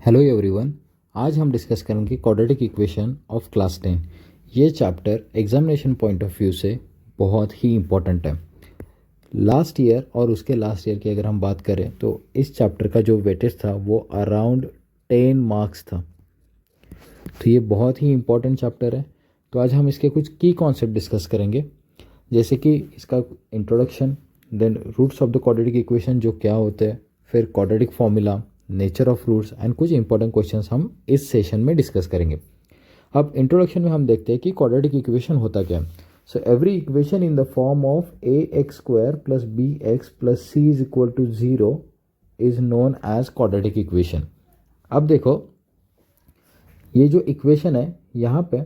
Hello everyone. आज हम discuss करेंगे क्वाड्रेटिक इक्वेशन ऑफ क्लास 10। ये chapter examination point of view से बहुत ही इम्पोर्टेंट है। लास्ट ईयर और उसके लास्ट ईयर की अगर हम बात करें तो इस चैप्टर का जो वेटेज था वो अराउंड 10 मार्क्स था। तो ये बहुत ही इम्पोर्टेंट चैप्टर है। तो आज हम इसके कुछ की कॉन्सेप्ट डिस्कस करेंगे, जैसे कि इसका introduction, then roots of the quadratic equation जो क्या होते हैं, फिर quadratic formula, nature of roots and कुछ इंपॉर्टेंट क्वेश्चंस हम इस सेशन में डिस्कस करेंगे। अब इंट्रोडक्शन में हम देखते हैं कि क्वाड्रेटिक इक्वेशन होता क्या है। So every equation in the form of a x square plus B x plus C is equal to 0 is known as quadratic equation. अब देखो, ये जो इक्वेशन है यहाँ पे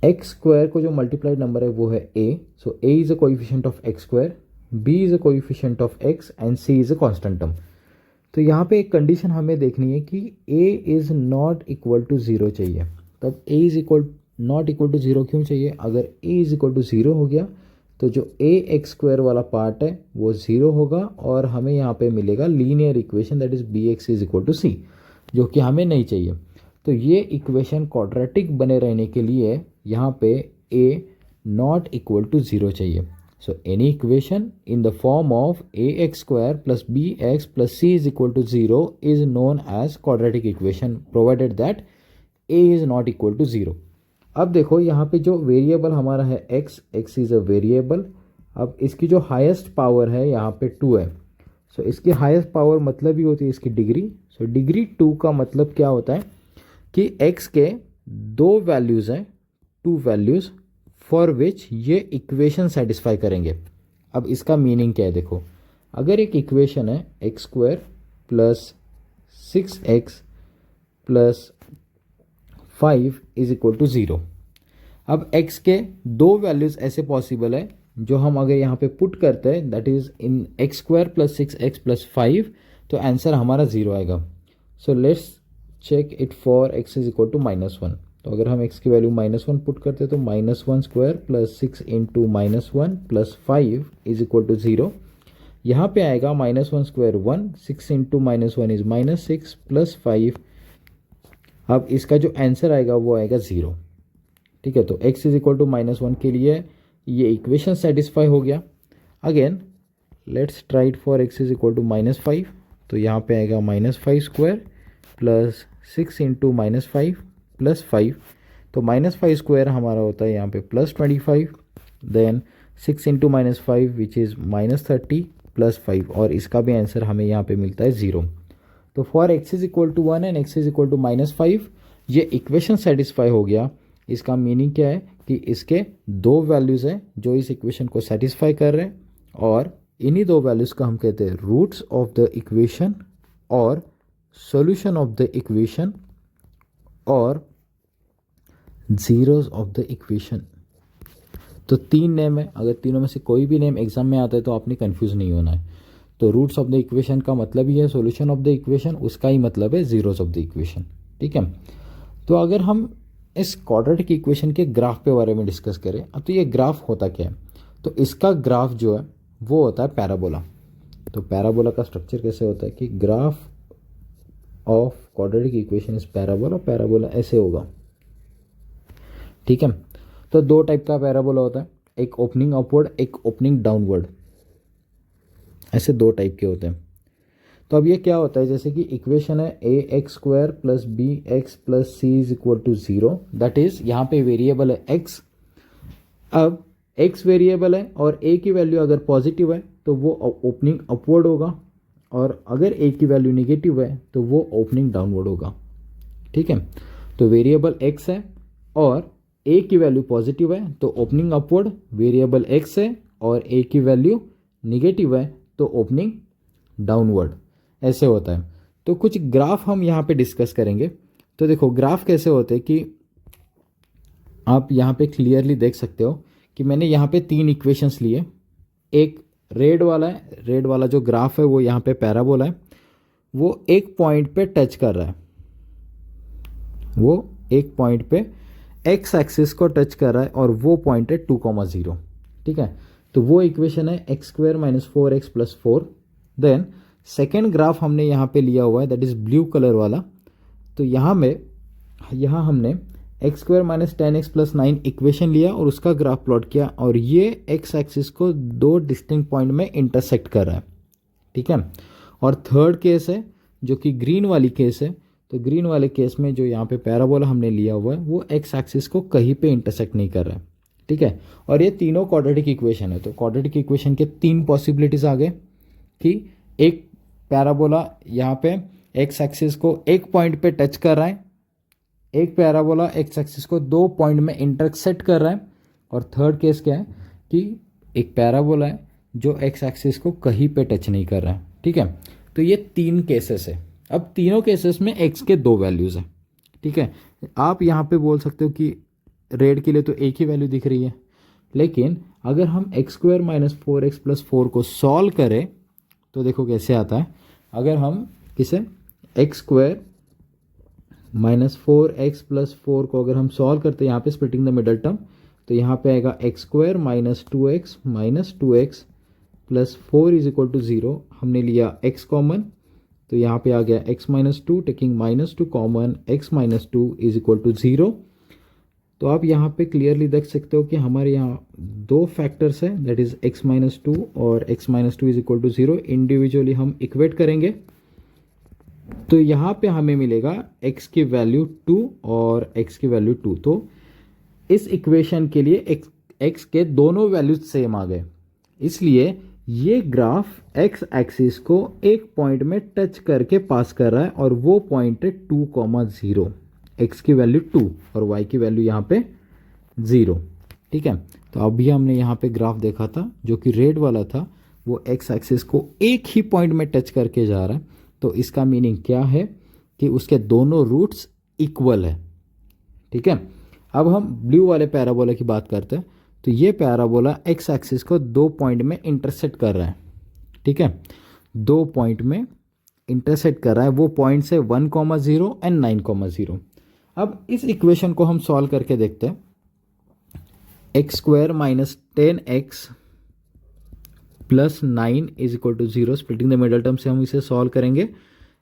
एक्स स्क्वायर को जो मल्टीप्लाइड नंबर है वो है A. So A is a coefficient of x square, B is a coefficient of x and C is a constant term. तो यहाँ पे एक कंडीशन हमें देखनी है कि a is not equal to 0 चाहिए। तब a is equal not equal to 0 क्यों चाहिए? अगर a इज़ इक्वल टू 0 हो गया तो जो a एक्स स्क्वायर वाला पार्ट है वो 0 होगा और हमें यहाँ पे मिलेगा linear equation that is B x is equal to C, जो कि हमें नहीं चाहिए। तो ये इक्वेशन क्वाड्रेटिक बने रहने के लिए यहाँ पे a नॉट इक्वल टू 0 चाहिए। So any equation in the form of ax square plus bx plus c is equal to 0 is known as quadratic equation provided that a is not equal to 0. अब देखो यहाँ पे जो variable हमारा है x is a variable. अब इसकी जो हाईएस्ट पावर है यहाँ पे 2 है। सो इसकी हाईएस्ट पावर मतलब ही होती है इसकी डिग्री। सो डिग्री 2 का मतलब क्या होता है कि x के दो वैल्यूज़ हैं, 2 वैल्यूज़ फॉर विच ये इक्वेशन सेटिस्फाई करेंगे। अब इसका मीनिंग क्या है? देखो, अगर एक इक्वेशन है x square plus 6x plus 5 is equal to 0। अब x के दो वैल्यूज़ ऐसे पॉसिबल है जो हम अगर यहाँ पे पुट करते हैं, that is in x square plus 6x plus 5, तो आंसर हमारा 0 आएगा। So let's check it for x is equal to -1। तो अगर हम x की वैल्यू -1 पुट करते हैं तो -1 square plus 6 into -1 plus 5 is equal to 0। यहाँ पे आएगा -1 स्क्वायर 1, 6 इंटू -1 इज -6 प्लस 5। अब इसका जो आंसर आएगा वो आएगा 0। ठीक है, तो x इज इक्वल टू -1 के लिए ये इक्वेशन सेटिस्फाई हो गया। Again let's try it for x is equal to -5। तो यहाँ पे आएगा -5 स्क्वायर प्लस 6 इंटू -5 प्लस 5। तो -5 स्क्वायर हमारा होता है यहाँ पे plus 25, then 6 into -5 which is -30 plus 5, और इसका भी आंसर हमें यहाँ पे मिलता है 0। तो for x is equal to 1 and x is equal to -5 ये इक्वेशन सेटिस्फाई हो गया। इसका मीनिंग क्या है कि इसके दो वैल्यूज़ हैं जो इस इक्वेशन को सेटिस्फाई कर रहे हैं, और इन्हीं दो वैल्यूज़ को हम कहते हैं रूट्स ऑफ द इक्वेशन और सॉल्यूशन ऑफ द इक्वेशन और जीरोस ऑफ द इक्वेशन। तो 3 नेम है, अगर तीनों में से कोई भी नेम एग्जाम में आता है तो आपने कंफ्यूज नहीं होना है। तो रूट्स ऑफ द इक्वेशन का मतलब ही है सॉल्यूशन ऑफ द इक्वेशन, उसका ही मतलब है जीरोस ऑफ द इक्वेशन। ठीक है, तो अगर हम इस क्वाड्रेटिक इक्वेशन के ग्राफ के बारे में डिस्कस करें, अब तो ये ग्राफ होता क्या है? तो इसका ग्राफ जो है वो होता है पैराबोला। तो पैराबोला का स्ट्रक्चर कैसे होता है कि graph of quadratic equation is parabola. Parabola ऐसे होगा। ठीक है, तो दो टाइप का पैराबोला होता है, एक ओपनिंग अपवर्ड, एक ओपनिंग डाउनवर्ड, ऐसे दो टाइप के होते हैं। तो अब ये क्या होता है, जैसे कि इक्वेशन है A x square plus B x plus C is equal to 0, that is यहाँ पे वेरिएबल है x। अब x वेरिएबल है और a की वैल्यू अगर पॉजिटिव है तो वो ओपनिंग अपवर्ड होगा, और अगर a की वैल्यू निगेटिव है तो वो ओपनिंग डाउनवर्ड होगा। ठीक है, तो वेरिएबल x है और a की वैल्यू पॉजिटिव है तो ओपनिंग अपवर्ड, वेरिएबल x है और a की वैल्यू निगेटिव है तो ओपनिंग डाउनवर्ड, ऐसे होता है। तो कुछ ग्राफ हम यहाँ पे डिस्कस करेंगे। तो देखो ग्राफ कैसे होते हैं कि आप यहाँ पे क्लियरली देख सकते हो कि मैंने यहाँ पे 3 इक्वेशंस लिए। एक रेड वाला है, रेड वाला जो ग्राफ है वो यहाँ पे पैराबोला है, वो एक पॉइंट पे टच कर रहा है, वो एक पॉइंट पे एक्स एक्सिस को टच कर रहा है और वो पॉइंट है 2,0। ठीक है, तो वो इक्वेशन है x square minus 4x plus 4। Then second graph हमने यहाँ पे लिया हुआ है, दैट इज़ ब्लू कलर वाला। तो यहाँ हमने x square minus 10x plus 9 equation लिया और उसका ग्राफ प्लॉट किया, और ये एक्स एक्सिस को दो डिस्टिंक्ट पॉइंट में इंटरसेक्ट कर रहा है, ठीक है। और थर्ड केस है जो कि ग्रीन वाली केस है। तो ग्रीन वाले केस में जो यहाँ पे पैराबोला हमने लिया हुआ है वो एक्स एक्सिस को कहीं पे इंटरसेक्ट नहीं कर रहा है, ठीक है। और ये तीनों क्वाड्रेटिक इक्वेशन है। तो क्वाड्रेटिक इक्वेशन के तीन पॉसिबिलिटीज़ आ गए कि एक पैराबोला यहाँ पे एक्स एक्सिस को एक पॉइंट पे टच कर रहा है, एक पैराबोला एक्स एक्सिस को दो पॉइंट में इंटरसेक्ट कर रहा है, और थर्ड केस क्या है कि एक पैराबोला है जो एक्स एक्सिस को कहीं पे टच नहीं कर रहा है, ठीक है। तो ये तीन केसेस है। अब तीनों केसेस में एक्स के दो वैल्यूज़ हैं, ठीक है। आप यहाँ पे बोल सकते हो कि रेड के लिए तो एक ही वैल्यू दिख रही है, लेकिन अगर हम x square minus 4x plus 4 को सॉल्व करें तो देखो कैसे आता है। अगर हम किसे x square minus 4x plus 4 को अगर हम सॉल्व करते हैं यहाँ पे स्प्लिटिंग द मिडल टर्म, तो यहाँ पे आएगा x square minus 2x plus 4 is equal to 0। हमने लिया x कॉमन, तो यहाँ पे आ गया x minus 2, taking minus 2 common, x minus 2 is equal to 0। तो आप यहाँ पे क्लियरली देख सकते हो कि हमारे यहाँ दो फैक्टर्स हैं, दैट इज x माइनस 2 और x minus 2 is equal to 0। Individually हम इक्वेट करेंगे तो यहाँ पे हमें मिलेगा x की वैल्यू 2 और x की वैल्यू 2। तो इस इक्वेशन के लिए x के दोनों वैल्यूज सेम आ गए, इसलिए ये ग्राफ x एक्सिस को एक पॉइंट में टच करके पास कर रहा है, और वो पॉइंट है 2,0। x की वैल्यू 2 और y की वैल्यू यहाँ पे 0, ठीक है। तो अभी हमने यहाँ पे ग्राफ देखा था जो कि रेड वाला था, वो x एक्सिस को एक ही पॉइंट में टच करके जा रहा है। तो इसका मीनिंग क्या है कि उसके दोनों रूट्स इक्वल है, ठीक है। अब हम ब्लू वाले पैराबोला की बात करते हैं। तो ये पैराबोला एक्स एक्सिस को दो पॉइंट में इंटरसेक्ट कर रहा है, ठीक है। दो पॉइंट में इंटरसेक्ट कर रहा है, वो पॉइंट्स है 1,0 एंड 9,0। अब इस इक्वेशन को हम सॉल्व करके देखते हैं। X square minus 10x plus 9 is equal to 0। Splitting the middle term से हम इसे सॉल्व करेंगे।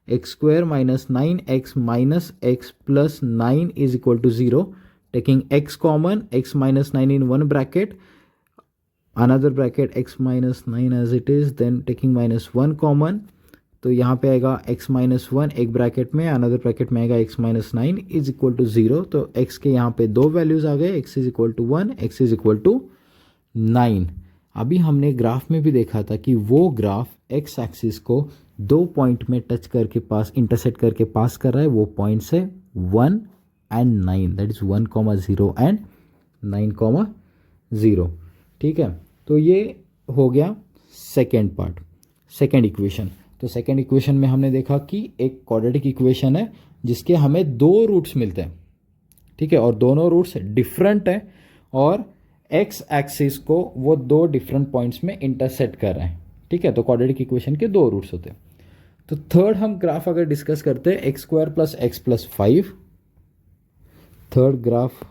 X square minus 9x minus x plus 9 is equal to 0। Taking x common, x minus 9 in one bracket, another bracket x minus 9 as it is, then taking minus 1 common. तो यहाँ पे आएगा x minus 1 एक bracket में, another bracket में आएगा x minus 9 is equal to 0। तो x के यहाँ पे दो वैल्यूज आ गए, x is equal to 1, x is equal to 9। अभी हमने ग्राफ में भी देखा था कि वो ग्राफ x एक्सिस को दो पॉइंट में टच करके पास इंटरसेक्ट करके पास कर रहा है, वो पॉइंट्स है 1 एंड 9, दैट इज 1,0 एंड 9,0, ठीक है। तो ये हो गया सेकेंड पार्ट, सेकेंड इक्वेशन। तो सेकेंड इक्वेशन में हमने देखा कि एक क्वाड्रेटिक इक्वेशन है जिसके हमें दो रूट्स मिलते हैं, ठीक है, और दोनों रूट्स डिफरेंट है, और एक्स एक्सिस को वो दो डिफरेंट पॉइंट्स में इंटरसेक्ट कर रहे हैं, ठीक है। तो क्वाड्रेटिक इक्वेशन के दो रूट्स होते हैं। तो थर्ड हम ग्राफ अगर डिस्कस करते हैं, x square plus x plus 5। Third graph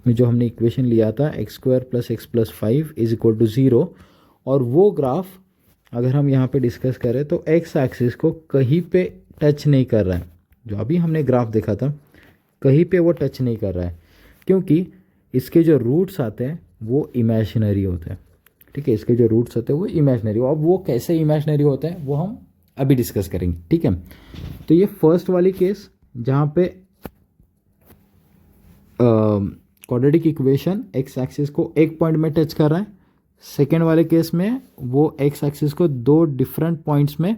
में जो हमने इक्वेशन लिया था x square plus x plus 5 is equal to 0, और वो ग्राफ अगर हम यहाँ पे डिस्कस करें तो एक्स एक्सिस को कहीं पे टच नहीं कर रहा है। जो अभी हमने ग्राफ देखा था कहीं पे वो टच नहीं कर रहा है, क्योंकि इसके जो रूट्स आते हैं वो इमेजिनरी होते हैं, ठीक है। इसके जो रूट्स होते हैं वो इमेजिनरी, अब वो कैसे इमेजिनरी होते हैं वो हम अभी डिस्कस करेंगे, ठीक है। तो ये फर्स्ट वाली केस जहाँ पे क्वाड्रेटिक इक्वेशन एक्स एक्सिस को एक पॉइंट में टच कर रहा है, सेकेंड वाले केस में वो एक्स एक्सिस को दो डिफरेंट पॉइंट्स में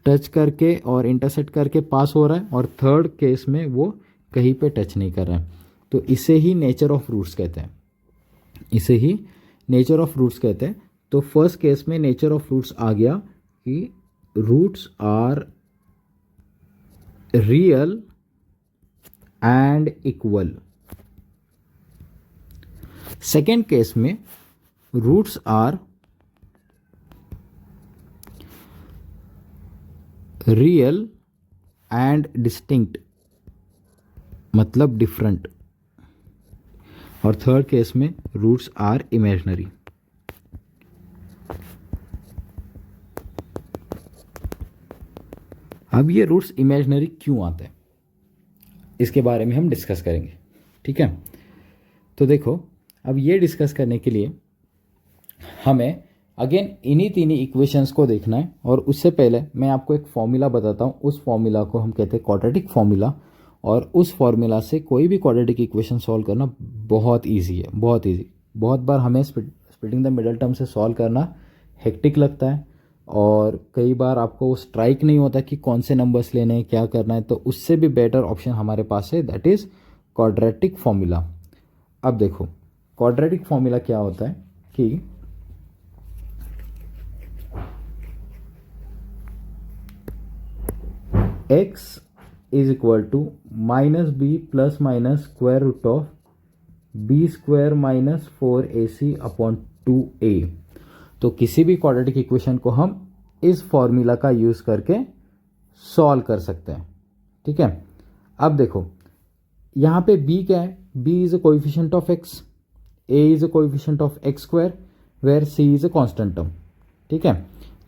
टच करके और इंटरसेक्ट करके पास हो रहा है, और थर्ड केस में वो कहीं पे टच नहीं कर रहा है। तो इसे ही नेचर ऑफ रूट्स कहते हैं, इसे ही नेचर ऑफ रूट्स कहते हैं। तो फर्स्ट केस में नेचर ऑफ रूट्स आ गया कि roots are real and equal. Second case में roots are real and distinct, मतलब डिफरेंट, और थर्ड केस में रूट्स आर इमेजिनरी। अब ये रूट्स इमेजिनरी क्यों आते हैं इसके बारे में हम डिस्कस करेंगे, ठीक है। तो देखो, अब ये डिस्कस करने के लिए हमें अगेन इन्हीं तीन इक्वेशंस को देखना है, और उससे पहले मैं आपको एक फॉर्मूला बताता हूँ। उस फॉर्मूला को हम कहते हैं क्वाड्रेटिक फॉर्मूला, और उस फॉर्मूला से कोई भी क्वाड्रेटिक इक्वेशन सॉल्व करना बहुत ईजी है, बहुत ईजी। बहुत बार हमें स्प्लिटिंग द मिडल टर्म से सॉल्व करना हेक्टिक लगता है, और कई बार आपको स्ट्राइक नहीं होता कि कौन से नंबर्स लेने हैं, क्या करना है। तो उससे भी बेटर ऑप्शन हमारे पास है, दैट इज़ क्वाड्रेटिक फॉर्मूला। अब देखो, क्वाड्रेटिक फॉर्मूला क्या होता है कि x is equal to minus b plus minus square root of B square minus 4ac upon 2a। तो किसी भी क्वाड्रेटिक इक्वेशन को हम इस फॉर्मूला का यूज़ करके सॉल्व कर सकते हैं, ठीक है। अब देखो, यहाँ पे b क्या है, b is a coefficient of x, a is a coefficient of x square, where c is a constant term, ठीक है।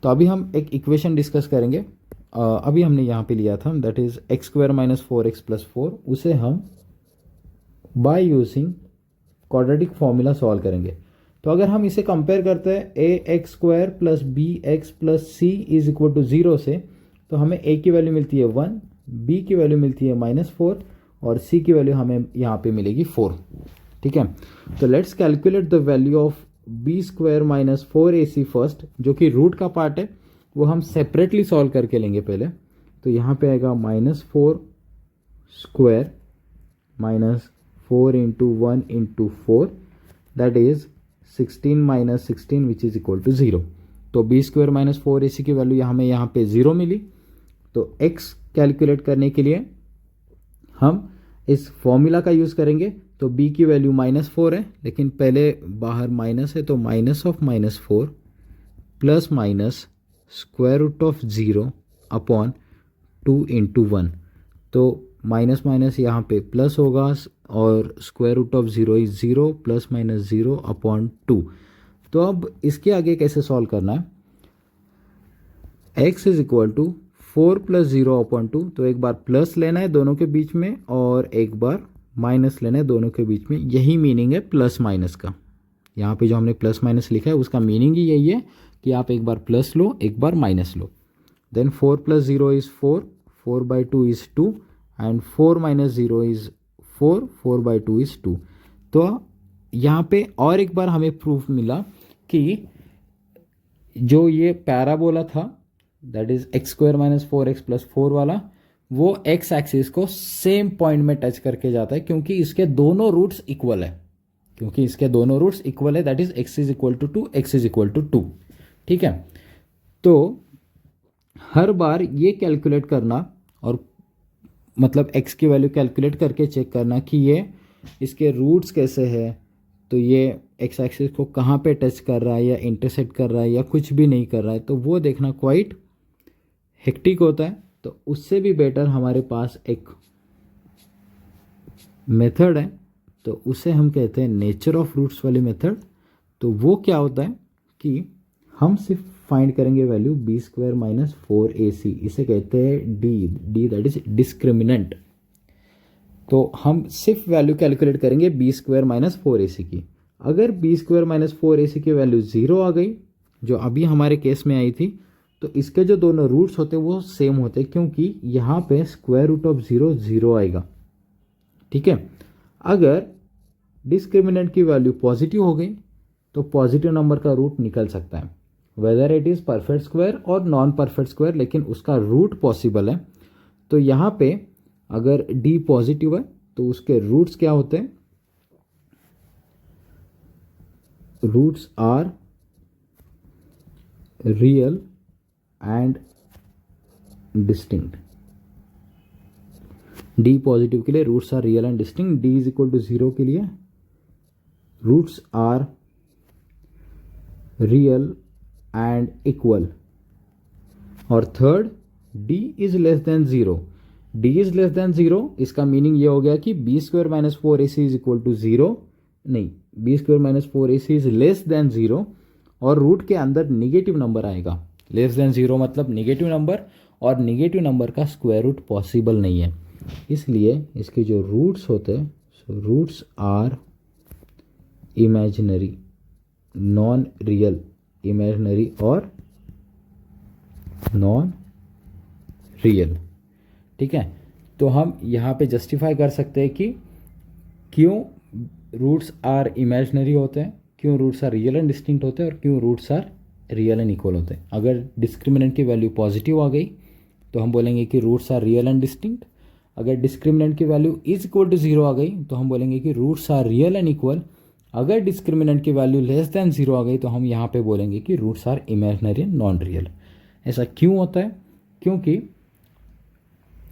तो अभी हम एक इक्वेशन डिस्कस करेंगे। अभी हमने यहाँ पे लिया था, that is x square minus 4x plus 4, उसे हम by using quadratic formula solve करेंगे। तो अगर हम इसे कंपेयर करते हैं A x square plus B x plus C is equal to 0 से, तो हमें ए की वैल्यू मिलती है 1, बी की वैल्यू मिलती है -4, और सी की वैल्यू हमें यहाँ पे मिलेगी 4, ठीक है। तो let's calculate the value of B square minus 4ac first, जो कि रूट का पार्ट है, वो हम सेपरेटली सॉल्व करके लेंगे पहले। तो यहाँ पे आएगा -4 square minus 4 into 1 into 4, that is 16 minus 16 which is equal to 0। तो बी स्क्वायर माइनस 4ac की वैल्यू हमें यहाँ पे 0 मिली। तो x कैलकुलेट करने के लिए हम इस फॉर्मूला का यूज़ करेंगे। तो b की वैल्यू -4 है, लेकिन पहले बाहर माइनस है, तो minus of -4 plus minus square root of 0 upon 2 into 1। तो माइनस माइनस यहाँ पे प्लस होगा, और square root of 0 is 0, plus minus 0 upon 2। तो अब इसके आगे कैसे सॉल्व करना है, x is equal to 4 plus 0 upon 2। तो एक बार प्लस लेना है दोनों के बीच में, और एक बार माइनस लेना है दोनों के बीच में। यही मीनिंग है प्लस माइनस का। यहाँ पे जो हमने प्लस माइनस लिखा है उसका मीनिंग ही यही है कि आप एक बार प्लस लो, एक बार माइनस लो। Then 4 plus 0 is 4, 4/2 is 2, and 4 minus 0 is 4, 4/2 is 2। तो यहाँ पे और एक बार हमें प्रूफ मिला कि जो ये पैराबोला था, that is x square minus 4x plus 4 वाला, वो एक्स एक्सिस को सेम पॉइंट में टच करके जाता है, क्योंकि इसके दोनों रूट्स इक्वल है। That is x is equal to 2, x is equal to 2, ठीक है। तो हर बार ये कैलकुलेट करना, और मतलब x की वैल्यू कैलकुलेट करके चेक करना कि ये इसके रूट्स कैसे है, तो ये x एक्सिस को कहाँ पे टच कर रहा है, या इंटरसेक्ट कर रहा है, या कुछ भी नहीं कर रहा है, तो वो देखना क्वाइट हेक्टिक होता है। तो उससे भी बेटर हमारे पास एक मेथड है, तो उसे हम कहते हैं नेचर ऑफ रूट्स वाली मेथड। तो वो क्या होता है कि हम सिर्फ फाइंड करेंगे value B square minus 4ac, इसे कहते हैं डी दैट इज डिस्क्रिमिनेंट। तो हम सिर्फ वैल्यू कैलकुलेट करेंगे बी स्क्वायर माइनस 4ac की। अगर बी स्क्वायर माइनस 4ac की वैल्यू 0 आ गई, जो अभी हमारे केस में आई थी, तो इसके जो दोनों रूट्स होते वो सेम होते, क्योंकि यहाँ पे स्क्वायर रूट ऑफ 0 0 आएगा, ठीक है। अगर डिस्क्रिमिनेंट की वैल्यू पॉजिटिव हो गई, तो पॉजिटिव नंबर का रूट निकल सकता है, whether it is perfect square और नॉन परफेक्ट स्क्वायर, लेकिन उसका रूट पॉसिबल है। तो यहाँ पे अगर डी पॉजिटिव है, तो उसके रूट्स क्या होते हैं, roots are real and distinct. D positive के लिए roots are real and distinct, D is equal to 0 के लिए roots are real and equal, और third d is less than 0। d is less than 0, इसका meaning ये हो गया कि B square minus 4ac is equal to 0, नहीं, B square minus 4ac is less than 0, और रूट के अंदर निगेटिव नंबर आएगा। लेस देन 0 मतलब निगेटिव नंबर, और निगेटिव नंबर का स्क्वायर रूट पॉसिबल नहीं है, इसलिए इसके जो रूट्स होते हैं, so roots are imaginary, non real, imaginary और नॉन रियल। ठीक है, तो हम यहाँ पे जस्टिफाई कर सकते हैं कि क्यों रूट्स आर इमेजिनरी होते हैं, क्यों roots are real and distinct होते हैं, और क्यों roots are real and equal होते हैं। अगर डिस्क्रिमिनेंट की वैल्यू पॉजिटिव आ गई तो हम बोलेंगे कि roots are real and distinct. अगर डिस्क्रिमिनेंट की वैल्यू इज इक्वल टू 0 आ गई तो हम बोलेंगे कि roots are real and equal. अगर डिस्क्रिमिनेंट की वैल्यू लेस देन 0 आ गई तो हम यहाँ पे बोलेंगे कि roots are imaginary and non real. ऐसा क्यों होता है? क्योंकि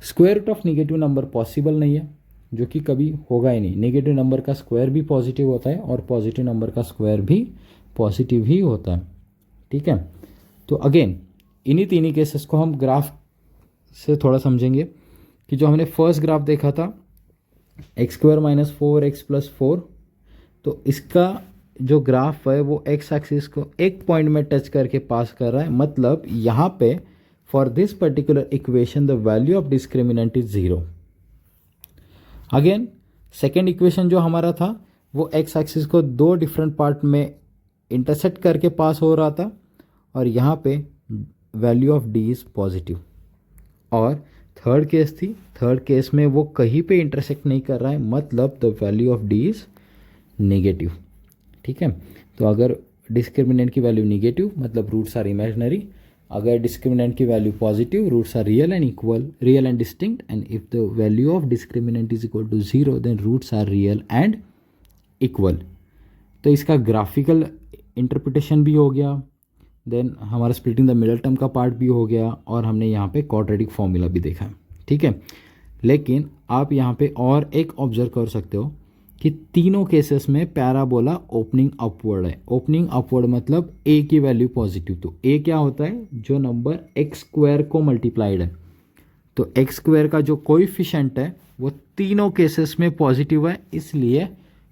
square root of negative number possible नहीं है, जो कि कभी होगा ही नहीं। नेगेटिव नंबर का स्क्वायर भी पॉजिटिव होता है और पॉजिटिव नंबर का स्क्वायर भी पॉजिटिव ही होता है। ठीक है, तो अगेन इन्हीं तीनों केसेस को हम ग्राफ से थोड़ा समझेंगे कि जो हमने फर्स्ट ग्राफ देखा था x square minus 4x plus 4, तो इसका जो ग्राफ है वो एक्स एक्सिस को एक पॉइंट में टच करके पास कर रहा है, मतलब यहाँ पे for this particular equation the value of discriminant is 0। Again second equation जो हमारा था वो एक्स एक्सिस को दो डिफरेंट पार्ट में इंटरसेक्ट करके पास हो रहा था, और यहाँ पे value of D is positive. और थर्ड केस थी, थर्ड केस में वो कहीं पे इंटरसेक्ट नहीं कर रहा है, मतलब the value of D is negative. ठीक है, तो अगर डिस्क्रिमिनेंट की वैल्यू नेगेटिव मतलब रूट्स आर इमेजिनरी, अगर डिस्क्रिमिनेंट की value positive roots are real and equal, real and distinct, and if the value of discriminant is equal to 0 then roots are real and equal. तो इसका graphical interpretation भी हो गया, then हमारा splitting the middle term का part भी हो गया, और हमने यहाँ पे क्वाड्रेटिक फॉर्मूला भी देखा है। ठीक है, लेकिन आप यहाँ पे और एक ऑब्जर्व कर सकते हो कि तीनों केसेस में पैराबोला ओपनिंग अपवर्ड है। ओपनिंग अपवर्ड मतलब ए की वैल्यू पॉजिटिव, तो ए क्या होता है? जो नंबर एक्स स्क्वायर को मल्टीप्लाइड है, तो एक्स स्क्वायर का जो कोएफिशिएंट है वो तीनों केसेस में पॉजिटिव है, इसलिए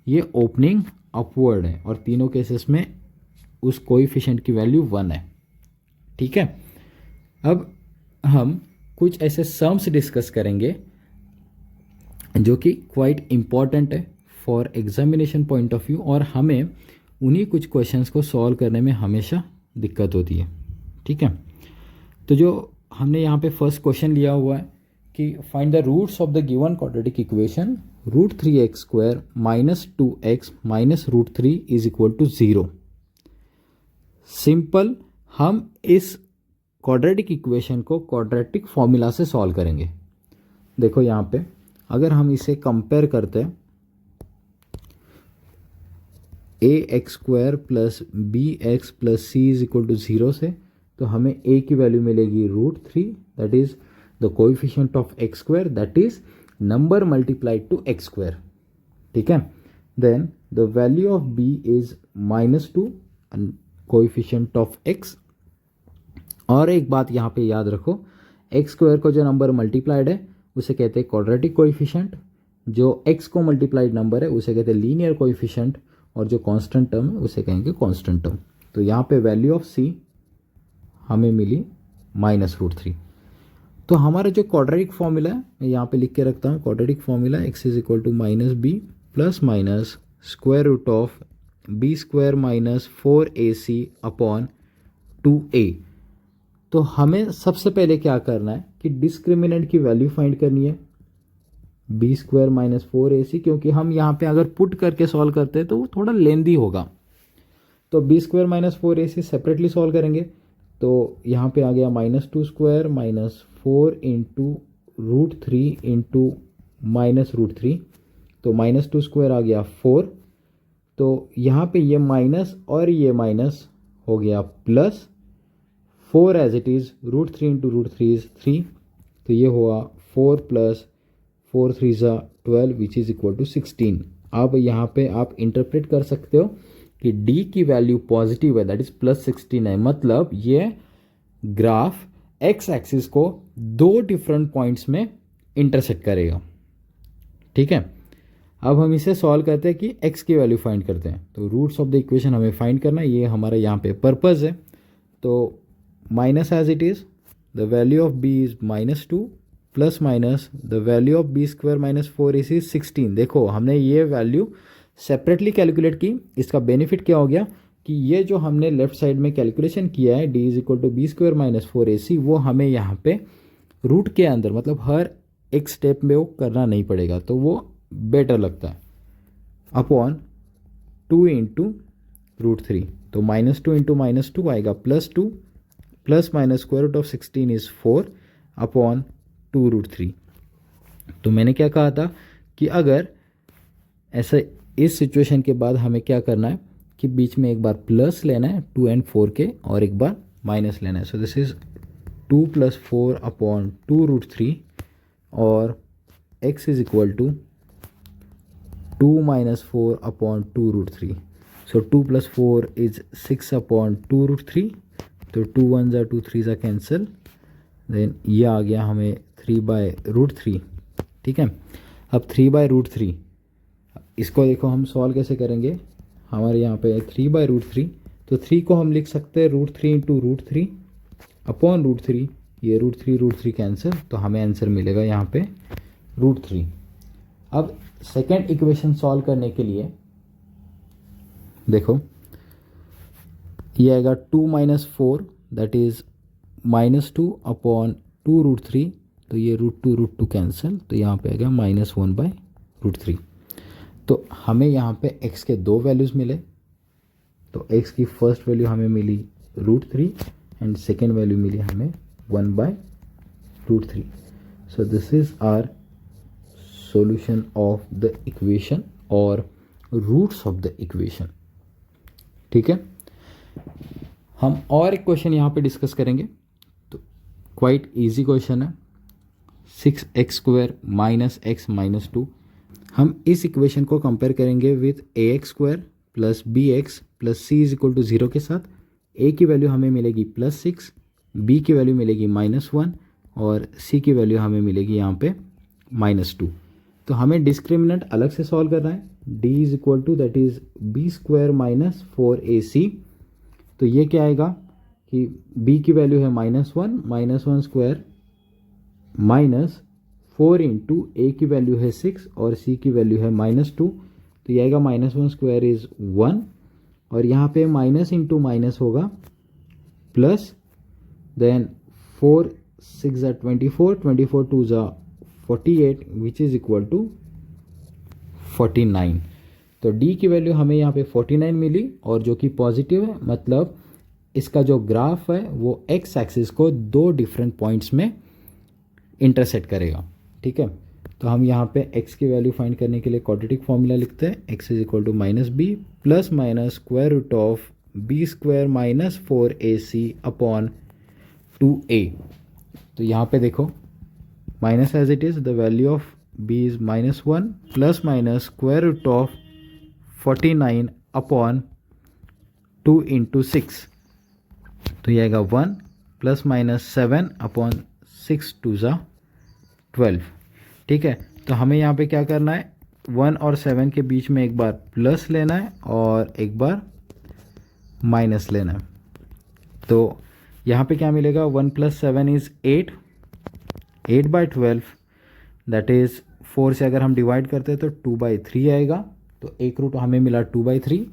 ये ओपनिंग अपवर्ड है, और तीनों केसेस में उस कोएफिशिएंट की वैल्यू 1 है। ठीक है, अब हम कुछ ऐसे सम्स डिस्कस करेंगे जो कि क्वाइट इम्पॉर्टेंट है for examination point of view, और हमें उन्हीं कुछ क्वेश्चंस को सॉल्व करने में हमेशा दिक्कत होती है। ठीक है, तो जो हमने यहाँ पे फर्स्ट क्वेश्चन लिया हुआ है कि find the roots of the given quadratic equation root 3x square minus 2x minus root 3 is equal to 0। Simple, हम इस क्वाड्रेटिक इक्वेशन को क्वाड्रेटिक फॉर्मूला से सॉल्व करेंगे। देखो यहाँ पे अगर हम इसे कंपेयर करते हैं A x square plus B x plus C is equal to 0 से, तो हमें a की वैल्यू मिलेगी root 3, that is the coefficient of x square, that is number multiplied to x square. ठीक है, then the value of b is -2 coefficient of x। और एक बात यहाँ पे याद रखो, एक्स स्क्वायर को जो नंबर मल्टीप्लाइड है उसे कहते हैं क्वाड्रेटिक कोएफिशिएंट, जो x को मल्टीप्लाइड नंबर है उसे कहते हैं लीनियर कोएफिशिएंट, और जो कांस्टेंट टर्म है उसे कहेंगे कांस्टेंट टर्म। तो यहाँ पे वैल्यू ऑफ c हमें मिली -√3। तो हमारा जो क्वाड्रेटिक फॉर्मूला है मैं यहाँ पे लिख के रखता हूँ, quadratic formula x is equal to -b plus minus square root of b square minus 4ac upon 2a। तो हमें सबसे पहले क्या करना है कि डिस्क्रिमिनेंट की वैल्यू फाइंड करनी है, बी स्क्वायर माइनस 4ac, क्योंकि हम यहाँ पे अगर पुट करके सॉल्व करते हैं तो वो थोड़ा लेंदी होगा। तो b square minus 4ac separately solve करेंगे, तो यहाँ पे आ गया -2 square minus 4 into root 3 into minus root 3, तो -2 स्क्वायर आ गया 4, तो यहाँ पे ये माइनस और ये माइनस हो गया plus 4 as it is, root 3 into root 3 is 3, तो ये हुआ 4 plus 4 3 12 which is equal to 16। अब यहाँ पे आप इंटरप्रेट कर सकते हो कि d की वैल्यू पॉजिटिव है, दैट इज +16 है, मतलब ये ग्राफ x एक्सिस को दो डिफरेंट पॉइंट्स में इंटरसेक्ट करेगा। ठीक है, अब हम इसे सॉल्व करते हैं कि x की वैल्यू फाइंड करते हैं। तो रूट्स ऑफ द इक्वेशन हमें फाइंड करना है, ये हमारा यहाँ पे पर्पज़ है। तो minus as it is the value of b is -2 plus minus the value of b² - 4ac is 16। देखो हमने ये वैल्यू सेपरेटली कैलकुलेट की। इसका बेनिफिट क्या हो गया कि ये जो हमने लेफ्ट साइड में कैलकुलेशन किया है d = b² - 4ac, वो हमें यहाँ पे रूट के अंदर मतलब हर एक स्टेप में वो करना नहीं पड़ेगा, तो वो बेटर लगता है। अपॉन 2 × √3, तो -2 × -2 आएगा +2 plus minus square root of 16 is 4 upon 2√3। तो मैंने क्या कहा था कि अगर ऐसा इस सिचुएशन के बाद हमें क्या करना है कि बीच में एक बार प्लस लेना है 2 और 4 के, और एक बार माइनस लेना है। सो दिस इज़ 2 + 4 अपॉन 2√3 और x is equal to 2 - 4 upon 2√3। So 2 + 4 is 6 upon 2√3, तो 2 1 ज़ा 2 3 ज़ा कैंसिल, देन ये आ गया हमें 3/√3। ठीक है, अब 3/√3 इसको देखो हम सॉल्व कैसे करेंगे। हमारे यहाँ पे 3/√3, तो 3 को हम लिख सकते हैं √3 × √3 अपॉन √3, ये √3 कैंसिल, तो हमें आंसर मिलेगा यहाँ पे √3। अब सेकेंड इक्वेशन सॉल्व करने के लिए देखो ये आएगा 2 - 4 दैट इज़ -2 अपॉन 2√3, तो ये √2 कैंसिल, तो यहाँ पे आएगा -1/√3। तो हमें यहाँ पे x के दो वैल्यूज़ मिले, तो x की फर्स्ट वैल्यू हमें मिली √3 एंड सेकेंड वैल्यू मिली हमें 1/√3। So this is our solution of the equation और roots of the equation। ठीक है, हम और एक क्वेश्चन यहाँ पे डिस्कस करेंगे। तो क्वाइट इजी क्वेश्चन है, 6x² - x - 2। हम इस इक्वेशन को कंपेयर करेंगे विथ ax² + bx + c = 0 के साथ। a की वैल्यू हमें मिलेगी +6, b की वैल्यू मिलेगी -1 और c की वैल्यू हमें मिलेगी यहाँ पे -2। तो हमें डिस्क्रिमिनेंट अलग से सॉल्व करना है। d = that is b² - 4ac। तो ये क्या आएगा कि b की वैल्यू है -1, -1² माइनस 4 × a की वैल्यू है 6 और c की वैल्यू है -2, तो ये आएगा -1² इज़ 1, और यहाँ पे माइनस इंटू माइनस होगा प्लस, देन 4 6 ज़ा 24, 24 2 ज़ा 48 विच इज़ इक्वल टू 49। तो d की वैल्यू हमें यहाँ पे 49 मिली, और जो कि पॉजिटिव है, मतलब इसका जो ग्राफ है वो x एक्सिस को दो डिफरेंट पॉइंट्स में इंटरसेक्ट करेगा। ठीक है, तो हम यहाँ पे x की वैल्यू फाइंड करने के लिए क्वाड्रेटिक फॉर्मूला लिखते हैं, x is equal to -b plus minus square root of b² - 4ac upon 2a। तो यहाँ पे देखो minus as it is the value of b is -1 plus minus square root of 49 upon 2 × 6, तो ये आएगा 1 plus minus 7 upon 6 2 ज़ा 12। ठीक है, तो हमें यहाँ पे क्या करना है, 1 और 7 के बीच में एक बार प्लस लेना है और एक बार माइनस लेना है। तो यहाँ पे क्या मिलेगा, 1 + 7 इज़ 8, 8/12 दैट इज़ 4 से अगर हम डिवाइड करते हैं तो 2/3 आएगा, तो एक रूट हमें मिला 2/3,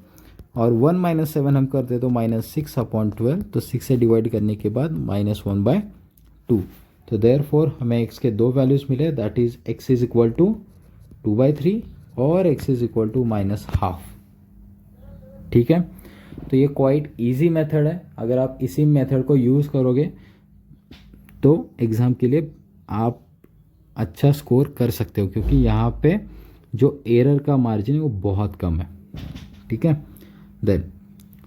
और 1 - 7 हम करते तो -6 अपॉन 12, तो 6 से डिवाइड करने के बाद -1/2। तो देयरफॉर हमें x के दो वैल्यूज़ मिले, that is x is equal to 2/3 और x इज़ इक्वल टू -1/2। ठीक है, तो ये क्वाइट इजी मेथड है। अगर आप इसी मेथड को यूज़ करोगे तो एग्ज़ाम के लिए आप अच्छा स्कोर कर सकते हो, क्योंकि यहाँ पे जो एरर का मार्जिन है वो बहुत कम है। ठीक है, then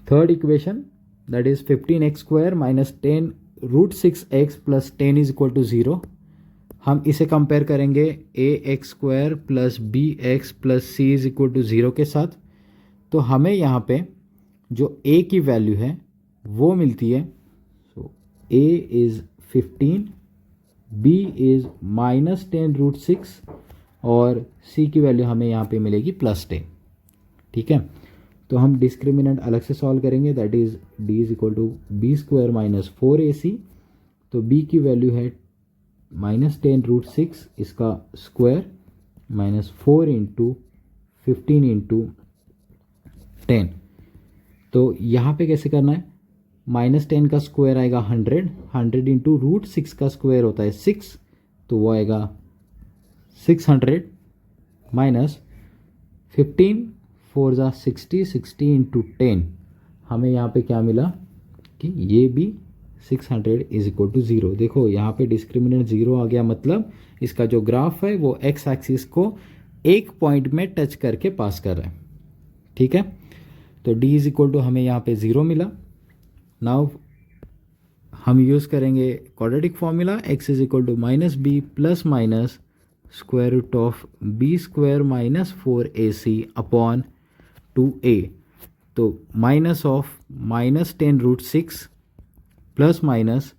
third equation that is 15x² - 10 √6x + 10 is equal to 0। हम इसे कंपेयर करेंगे ax² + bx + c is equal to 0 के साथ। तो हमें यहाँ पे जो a की वैल्यू है वो मिलती है, सो a इज़ 15, b इज़ -10 √6 और c की वैल्यू हमें यहाँ पे मिलेगी +10। ठीक है, तो हम डिस्क्रिमिनेंट अलग से सॉल्व करेंगे, that is D is equal to b square minus 4ac। तो b की वैल्यू है -10√6 इसका स्क्वायर माइनस 4 इंटू 15 इंटू 10। तो यहाँ पे कैसे करना है, -10 का स्क्वायर आएगा 100 इंटू √6 का स्क्वायर होता है 6, तो वो आएगा 600 माइनस 15 4 ज़ा 60 इंटू 10। हमें यहाँ पे क्या मिला कि ये भी 600 इज इक्वल टू 0। देखो यहाँ पे डिस्क्रिमिनेंट 0 आ गया, मतलब इसका जो ग्राफ है वो एक्स एक्सिस को एक पॉइंट में टच करके पास कर रहा है। ठीक है, तो d इज इक्वल टू हमें यहाँ पे 0 मिला। नाउ हम यूज़ करेंगे quadratic formula, x is equal to -b plus minus square root of B square minus 4ac upon 2a। तो minus of -10√6 plus minus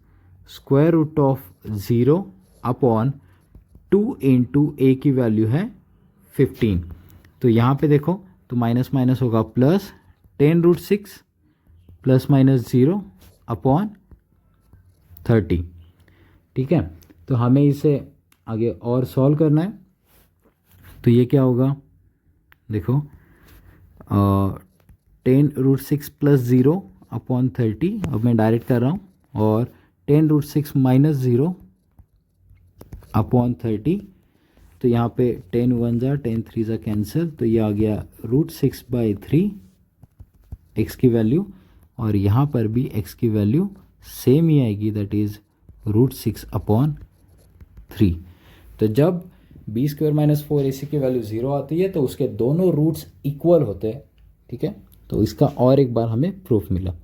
square root of 0 upon 2 into A की वैल्यू है 15। तो यहाँ पे देखो तो माइनस माइनस होगा प्लस 10√6 प्लस माइनस 0 अपॉन 30। ठीक है, तो हमें इसे आगे और सॉल्व करना है। तो ये क्या होगा, देखो 10√6 प्लस 0 अपॉन 30, अब मैं डायरेक्ट कर रहा हूँ, और 10√6 माइनस 0 अपॉन 30। तो यहाँ पे 10 1 ज़ा 10 3 ज़ा कैंसिल, तो ये आ गया √6/3 x की वैल्यू, और यहाँ पर भी x की वैल्यू सेम ही आएगी, दैट इज़ √6/3। तो जब बी स्क्वायर माइनस 4ac की वैल्यू 0 आती है तो उसके दोनों रूट्स इक्वल होते हैं। ठीक है, तो इसका और एक बार हमें प्रूफ मिला।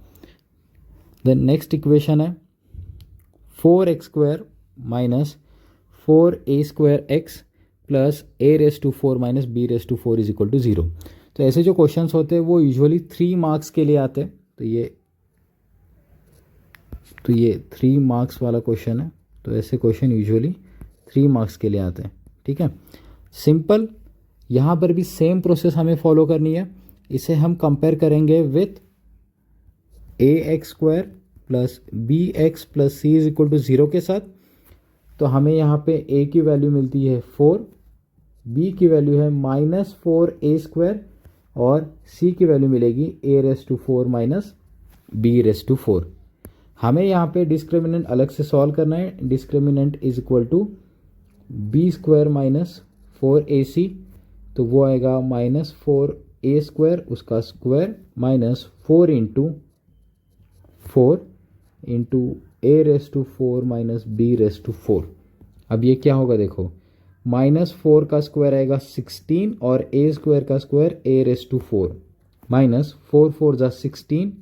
देन नेक्स्ट इक्वेशन है 4x² minus 4a² plus a⁴ minus b⁴ is equal to 0। तो ऐसे जो क्वेश्चंस होते हैं वो यूजुअली 3 मार्क्स के लिए आते हैं। तो ये 3 मार्क्स वाला क्वेश्चन है, तो ऐसे क्वेश्चन यूजुअली 3 मार्क्स के लिए आते हैं। ठीक है, सिंपल, यहाँ पर भी सेम प्रोसेस हमें फॉलो करनी है। इसे हम कंपेयर करेंगे with ax² plus bx plus c is equal to 0 के साथ। तो हमें यहाँ पे a की वैल्यू मिलती है 4, b की वैल्यू है -4a² और c की वैल्यू मिलेगी a⁴ माइनस b⁴। हमें यहाँ पे डिस्क्रिमिनेंट अलग से सॉल्व करना है। Discriminant is equal to b² minus 4ac, तो वो आएगा -4a² उसका square minus 4 into a⁴ minus b⁴। अब ये क्या होगा, देखो -4 का स्क्वायर आएगा 16 और a² का स्क्वायर a⁴ माइनस 4 4 ज़ा 16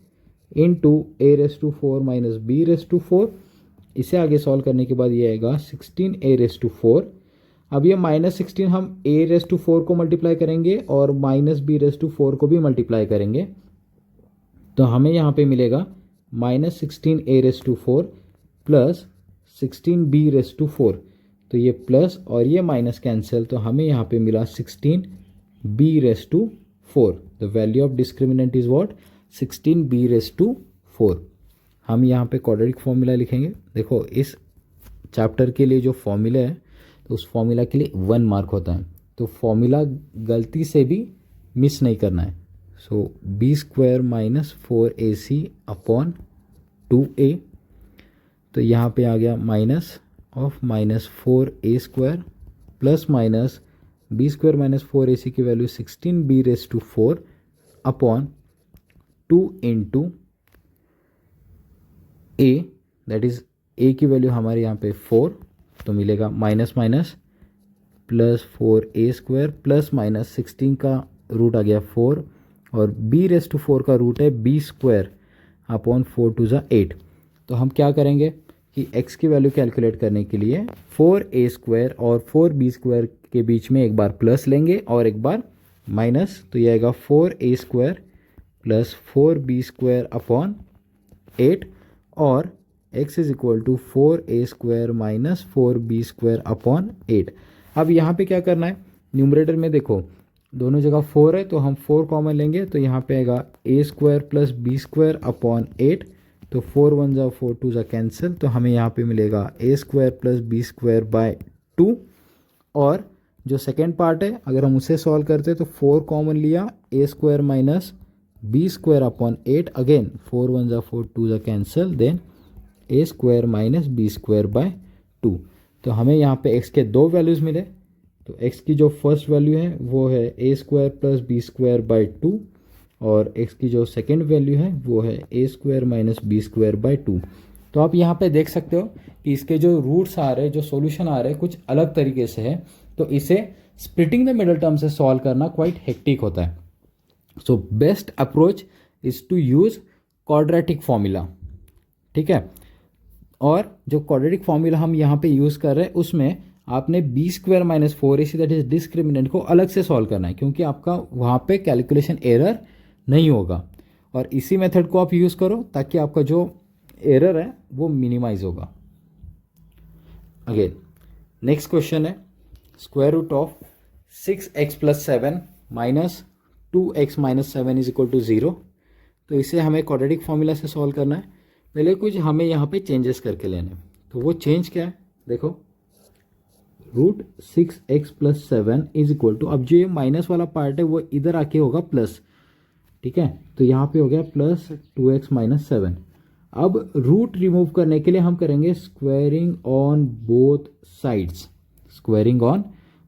इंटू a⁴ माइनस b⁴। इसे आगे सॉल्व करने के बाद ये आएगा 16 a⁴। अब ये -16 हम a⁴ को मल्टीप्लाई करेंगे और माइनस b⁴ को भी मल्टीप्लाई करेंगे, तो हमें यहाँ पे मिलेगा -16 a⁴ प्लस 16 b⁴। तो ये प्लस और ये माइनस कैंसिल, तो हमें यहाँ पे मिला 16 b⁴। The value of discriminant is what, 16 b⁴। हम यहाँ पे क्वाड्रेटिक फॉर्मूला लिखेंगे। देखो इस चैप्टर के लिए जो फॉर्मूला है तो उस फॉर्मूला के लिए 1 मार्क होता है, तो फॉर्मूला गलती से भी मिस नहीं करना है। सो b² minus 4ac upon 2a, तो यहाँ पे आ गया minus of -4a² plus minus b² minus 4ac की value 16 b⁴ upon 2 into a, that is a की वैल्यू हमारे यहाँ पे 4, तो मिलेगा minus minus plus 4a² plus minus 16 का रूट आ गया 4 और b⁴ का रूट है b² अपॉन 4 2 ज़ा 8। तो हम क्या करेंगे कि x की वैल्यू कैलकुलेट करने के लिए 4a² और 4b² के बीच में एक बार प्लस लेंगे और एक बार माइनस, तो ये आएगा 4a² प्लस 4b² अपॉन 8 और x is equal to 4a² minus 4b² upon 8। अब यहाँ पे क्या करना है, न्यूमरेटर में देखो दोनों जगह 4 है तो हम 4 कॉमन लेंगे, तो यहाँ पे आएगा A square plus B square upon 8, तो 4 1 जा 4 2 जा कैंसिल, तो हमें यहाँ पे मिलेगा A square plus B square by 2। और जो सेकेंड पार्ट है अगर हम उसे सॉल्व करते तो 4 कॉमन लिया, A square minus B square upon 8, again 4 1 जा 4 2 जा cancel, then A square minus B square by 2। तो हमें यहाँ पे x के दो वैल्यूज़ मिले, तो x की जो फर्स्ट वैल्यू है वो है A square plus B square by 2, और x की जो सेकेंड वैल्यू है वो है A square minus B square by 2। तो आप यहाँ पे देख सकते हो कि इसके जो रूट्स आ रहे हैं, जो सॉल्यूशन आ रहे हैं, कुछ अलग तरीके से है, तो इसे स्प्लिटिंग द मिडल टर्म से सॉल्व करना क्वाइट हेक्टिक होता है। So best approach is to use quadratic formula, ठीक है। और जो क्वाड्रेटिक फॉर्मूला हम यहाँ पे यूज़ कर रहे हैं उसमें आपने b square minus 4ac that is discriminant को अलग से सॉल्व करना है, क्योंकि आपका वहाँ पे कैलकुलेशन एरर नहीं होगा। और इसी मेथड को आप यूज़ करो ताकि आपका जो एरर है वो मिनिमाइज होगा। अगेन नेक्स्ट क्वेश्चन है square root of 6x plus 7 minus 2x minus 7 is equal to 0। तो इसे हमें क्वाड्रेटिक फॉर्मूला से सॉल्व करना है। पहले कुछ हमें यहाँ पे चेंजेस करके लेने हैं, तो वो चेंज क्या है देखो, root 6x plus 7 is equal to, अब जो ये माइनस वाला पार्ट है वो इधर आके होगा प्लस, ठीक है। तो यहाँ पे हो गया प्लस 2x माइनस 7। अब रूट रिमूव करने के लिए हम करेंगे squaring on both sides, squaring on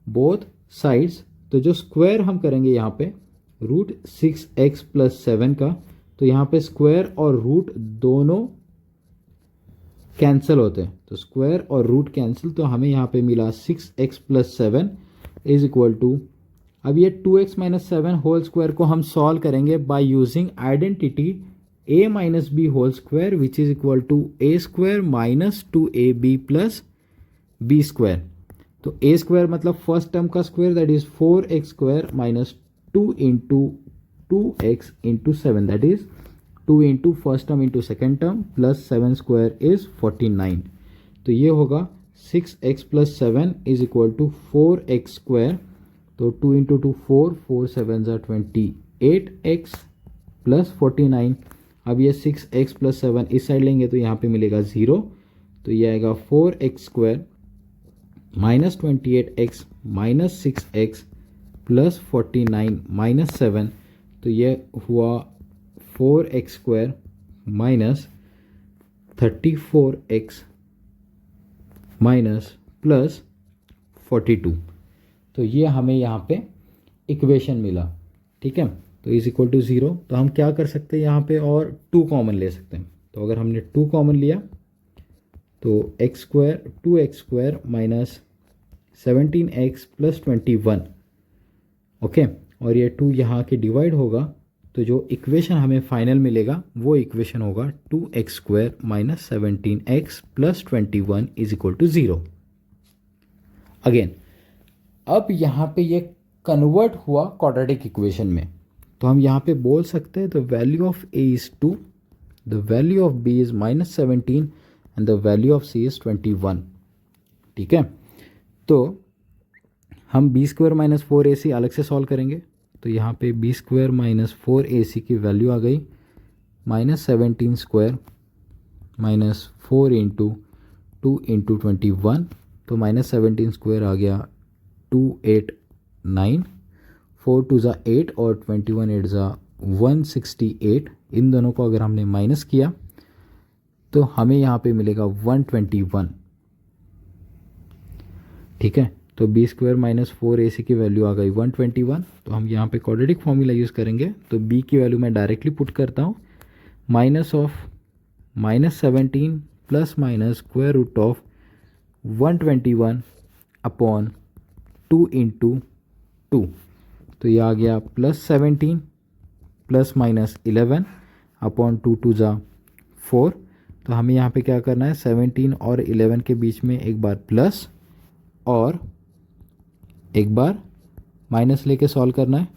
both sides. तो जो स्क्वायर हम करेंगे यहाँ पे रूट 6x प्लस 7 का, तो यहाँ पे स्क्वायर और रूट दोनों कैंसिल होते हैं, तो स्क्वायर और रूट कैंसिल, तो हमें यहाँ पे मिला 6x plus 7 is equal to, अब ये 2x माइनस 7 होल स्क्वायर को हम सॉल्व करेंगे by using identity a minus b whole square which is equal to a square minus 2ab plus B square. तो ए स्क्वायर मतलब first term का square that is 4x square minus 2 into 2x into 7 that is 2 into first term into second term plus 7 square is 49। तो ये होगा 6x plus 7 is equal to 4x square, तो 2 into 2 4, 4 7 ज़ा 28x plus 49। अब ये 6x plus 7 इस side लेंगे तो यहाँ पे मिलेगा 0, तो ये आएगा 4x square minus 28x minus 6x plus 49 minus 7, तो ये हुआ 4x square minus 34x minus plus 42। तो ये हमें यहाँ पे इक्वेशन मिला, ठीक है। तो इज इक्वल टू 0, तो हम क्या कर सकते हैं यहाँ पे, और 2 कॉमन ले सकते हैं। तो अगर हमने 2 कॉमन लिया तो x square 2x square minus 17x plus 21, okay. और ये 2 यहाँ के डिवाइड होगा, तो जो इक्वेशन हमें फाइनल मिलेगा वो इक्वेशन होगा 2x square minus 17x plus 21 is equal to 0। Again अब यहाँ पे ये कन्वर्ट हुआ क्वाड्रेटिक इक्वेशन में, तो हम यहाँ पे बोल सकते हैं the value of a is 2, the value of b is minus 17 and the value of c is 21, ठीक है। तो हम b स्क्वायर माइनस 4ac अलग से सॉल्व करेंगे, तो यहाँ पे b स्क्वायर माइनस 4ac की वैल्यू आ गई minus 17 square minus 4 into 2 into 21, तो माइनस 17 स्क्वायर आ गया 289, 4 2 ज़ा 8 और 21 8 ज़ा 168। इन दोनों को अगर हमने माइनस किया तो हमें यहाँ पे मिलेगा 121, ठीक है। तो बी स्क्वायर माइनस 4ac की वैल्यू आ गई 121। तो हम यहाँ पे क्वाड्रेटिक फॉर्मूला यूज़ करेंगे, तो b की वैल्यू मैं डायरेक्टली पुट करता हूँ, minus of minus 17 plus minus square root of 121 upon 2 into 2, तो ये आ गया प्लस 17 प्लस माइनस 11 अपॉन 2 2 ज़ा 4। तो हमें यहाँ पे क्या करना है, 17 और 11 के बीच में एक बार प्लस और एक बार माइनस लेके सॉल्व करना है।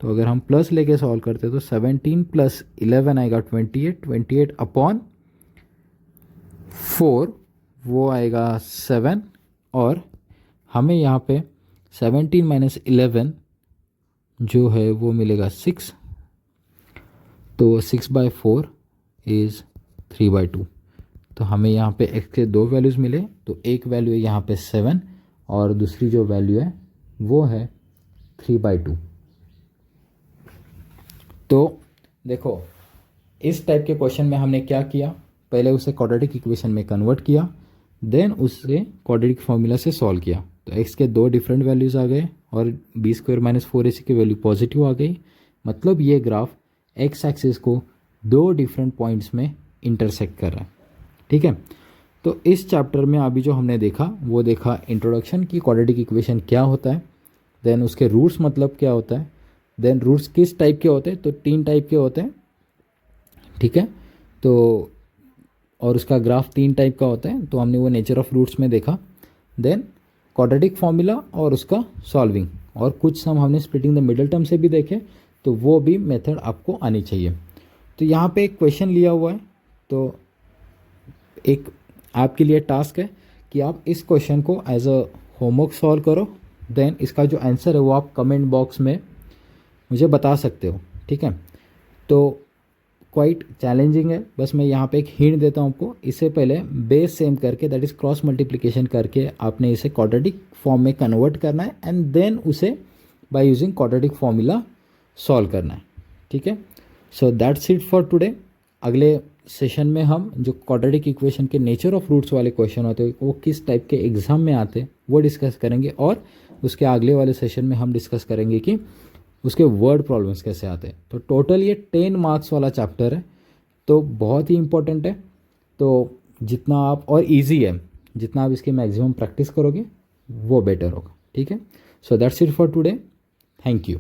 तो अगर हम प्लस लेके सॉल्व करते हैं तो 17 प्लस 11 आएगा 28 अपॉन 4 वो आएगा 7, और हमें यहाँ पे 17 माइनस 11 जो है वो मिलेगा 6, तो 6/4 इज़ 3/2। तो हमें यहाँ पे x के दो वैल्यूज़ मिले, तो एक वैल्यू है यहाँ पे 7 और दूसरी जो वैल्यू है वो है 3/2। तो देखो इस टाइप के क्वेश्चन में हमने क्या किया, पहले उसे क्वाड्रेटिक इक्वेशन में कन्वर्ट किया, देन उससे क्वाड्रेटिक फॉर्मूला से सॉल्व किया। तो x के दो डिफरेंट वैल्यूज़ आ गए और b² - 4ac की वैल्यू पॉजिटिव आ गई। मतलब ये ग्राफ x एक्सिस को दो डिफरेंट पॉइंट्स में इंटरसेक्ट कर रहा है। ठीक है, तो इस चैप्टर में अभी जो हमने देखा वो देखा इंट्रोडक्शन की क्वाड्रेटिक इक्वेशन क्या होता है, देन उसके रूट्स मतलब क्या होता है, देन रूट्स किस टाइप के होते हैं, तो 3 टाइप के होते हैं। ठीक है, तो और उसका ग्राफ 3 टाइप का होता है, तो हमने वो नेचर ऑफ रूट्स में देखा। देन क्वाड्रेटिक फॉर्मूला और उसका सॉल्विंग, और कुछ सम हमने स्प्लिटिंग द मिडल टर्म से भी देखे, तो वो भी मेथड आपको आनी चाहिए। तो यहाँ पे एक क्वेश्चन लिया हुआ है, तो एक आपके लिए टास्क है कि आप इस क्वेश्चन को एज अ होमवर्क सॉल्व करो, देन इसका जो आंसर है वो आप कमेंट बॉक्स में मुझे बता सकते हो। ठीक है, तो क्वाइट चैलेंजिंग है, बस मैं यहाँ पे एक हिंट देता हूँ आपको। इससे पहले बेस सेम करके, दैट इज़ क्रॉस मल्टीप्लिकेशन करके, आपने इसे क्वाड्रेटिक फॉर्म में कन्वर्ट करना है एंड देन उसे bye using quadratic formula solve करना है। ठीक है, so that's it for today. अगले सेशन में हम जो क्वाड्रेटिक इक्वेशन के नेचर ऑफ रूट्स वाले क्वेश्चन होते हैं वो किस टाइप के एग्जाम में आते हैं वो डिस्कस करेंगे, और उसके अगले वाले सेशन में हम डिस्कस करेंगे कि उसके वर्ड प्रॉब्लम्स कैसे आते हैं। तो टोटल ये 10 मार्क्स वाला चैप्टर है, तो बहुत ही इंपॉर्टेंट है। तो जितना आप, और इजी है, जितना आप इसकी मैक्सिमम प्रैक्टिस करोगे वो बेटर होगा। ठीक है, so that's it for today, thank you.